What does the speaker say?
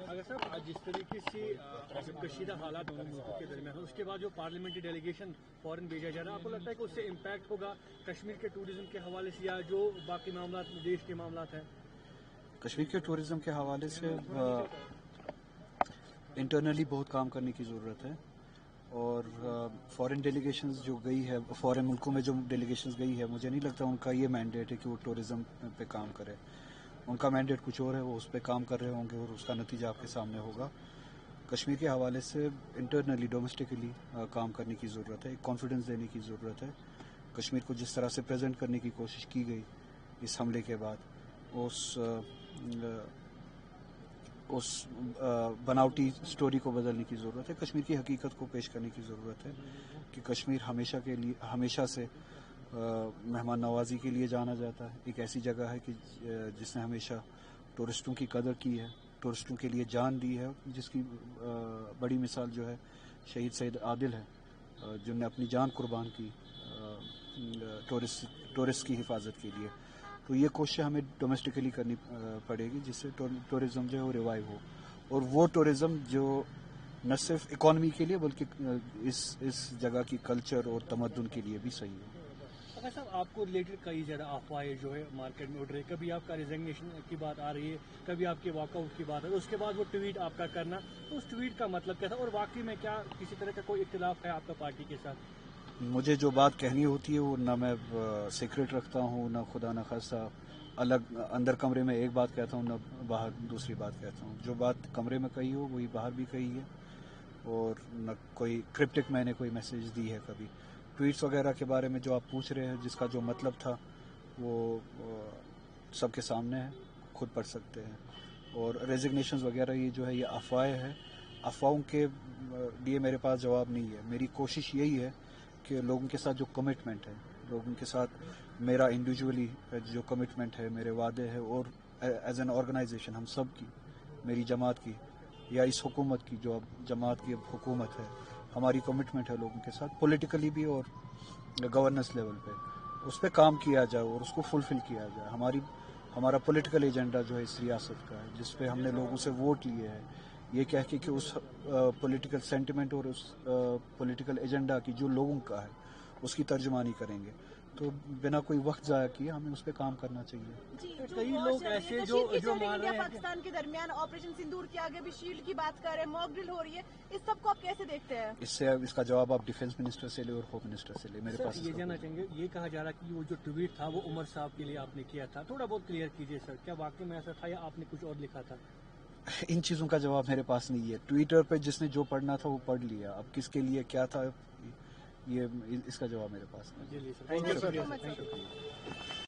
اگر صاحب جس طریقے سے کشیدہ حالات دونوں ملکوں کے درمیان اس کے بعد جو پارلیمنٹری ڈیلیگیشن فورن بھیجا جا رہا ہے، آپ کو لگتا ہے کہ اس سے امپیکٹ ہوگا کشمیر کے ٹوریزم کے حوالے سے یا جو باقی معاملات دیش کے معاملات ہیں؟ کشمیر کے ٹوریزم کے حوالے سے انٹرنلی بہت کام کرنے کی ضرورت ہے، اور فورن ڈیلیگیشنز جو گئی ہے، فورن ملکوں میں جو ڈیلیگیشنز گئی ہے، مجھے نہیں لگتا ان کا یہ مینڈیٹ ہے کہ وہ ٹوریزم پہ کام کرے. ان کا مینڈیٹ کچھ اور ہے، وہ اس پہ کام کر رہے ہوں گے اور اس کا نتیجہ آپ کے سامنے ہوگا. کشمیر کے حوالے سے انٹرنلی ڈومیسٹکلی کام کرنے کی ضرورت ہے، ایک کانفیڈنس دینے کی ضرورت ہے. کشمیر کو جس طرح سے پریزنٹ کرنے کی کوشش کی گئی اس حملے کے بعد، اس بناوٹی سٹوری کو بدلنے کی ضرورت ہے. کشمیر کی حقیقت کو پیش کرنے کی ضرورت ہے کہ کشمیر ہمیشہ سے مہمان نوازی کے لیے جانا جاتا ہے. ایک ایسی جگہ ہے کہ جس نے ہمیشہ ٹورسٹوں کی قدر کی ہے، ٹورسٹوں کے لیے جان دی ہے، جس کی بڑی مثال جو ہے شہید سید عادل ہے، جن نے اپنی جان قربان کی ٹورسٹ کی حفاظت کے لیے. تو یہ کوشش ہمیں ڈومیسٹکلی کرنی پڑے گی جس سے ٹورزم جو ہے وہ ریوائیو ہو، اور وہ ٹورزم جو نہ صرف اکانومی کے لیے بلکہ اس جگہ کی کلچر اور تمدن کے لیے بھی صحیح ہو. اگر صاحب آپ کو ریلیٹڈ کئی زیادہ افواہیں جو ہے مارکیٹ میں اڑ رہی ہے، کبھی آپ کا ریزگنیشن کی بات آ رہی ہے، کبھی آپ کے واک آؤٹ کی بات آ رہی ہے، اس کے بعد وہ ٹویٹ آپ کا کرنا، تو اس ٹویٹ کا مطلب کیا تھا، اور واقعی میں کیا کسی طرح کا کوئی اختلاف ہے آپ کا پارٹی کے ساتھ؟ مجھے جو بات کہنی ہوتی ہے وہ نہ میں سیکرٹ رکھتا ہوں، نہ خدا نہ خاصہ اندر کمرے میں ایک بات کہتا ہوں، نہ باہر دوسری بات کہتا ہوں. جو بات کمرے میں کہی ہو وہی باہر بھی کہی ہے، اور نہ کوئی کرپٹک میں نے کوئی میسیج دی ہے کبھی. ٹویٹس وغیرہ کے بارے میں جو آپ پوچھ رہے ہیں، جس کا جو مطلب تھا وہ سب کے سامنے ہے، خود پڑھ سکتے ہیں. اور ریزگنیشنز وغیرہ یہ جو ہے یہ افواہیں ہیں. افواہوں کے لیے میرے پاس جواب نہیں ہے. میری کوشش یہی ہے کہ لوگوں کے ساتھ جو کمٹمنٹ ہے، لوگوں کے ساتھ میرا انڈیویجولی جو کمٹمنٹ ہے، میرے وعدے ہیں، اور ایز این آرگنائزیشن ہم سب کی، میری جماعت کی یا اس حکومت کی جو اب جماعت کی اب حکومت ہے، ہماری کمٹمنٹ ہے لوگوں کے ساتھ پولیٹیکلی بھی اور گورننس لیول پہ، اس پہ کام کیا جائے اور اس کو فلفل کیا جائے. ہمارا پولیٹیکل ایجنڈا جو ہے اس ریاست کا ہے، جس پہ ہم نے لوگوں سے ووٹ لیے ہے، یہ کہہ کے کہ اس پولیٹیکل سینٹیمنٹ اور اس پولیٹیکل ایجنڈا کی جو لوگوں کا ہے اس کی ترجمانی کریں گے. تو بنا کوئی وقت ضائع کیے ہمیں اس پہ کام کرنا چاہیے. جی، کئی لوگ ایسے جو مان رہے ہیں پاکستان کے درمیان آپریشن سندور کے آگے بھی شیلڈ کی بات کر رہے ہیں، موک ڈرل ہو رہی ہے، اس سب کو آپ کیسے دیکھتے ہیں؟ اس کا جواب آپ ڈیفینس منسٹر سے لے اور ہوم منسٹر سے لے. میرے پاس یہ جاننا چاہیں گے، یہ کہا جا رہا ہے کہ وہ جو ٹویٹ تھا وہ عمر صاحب کے لیے آپ نے کیا تھا، تھوڑا بہت کلیئر کیجیے سر، کیا واقعی میں ایسا تھا یا آپ نے کچھ اور لکھا تھا؟ ان چیزوں کا جواب میرے پاس نہیں ہے. ٹویٹر پہ جس نے جو پڑھنا تھا وہ پڑھ لیا، اب کس کے لیے کیا تھا یہ اس کا جواب میرے پاس نہیں ہے. جی سر، تھینک یو سر.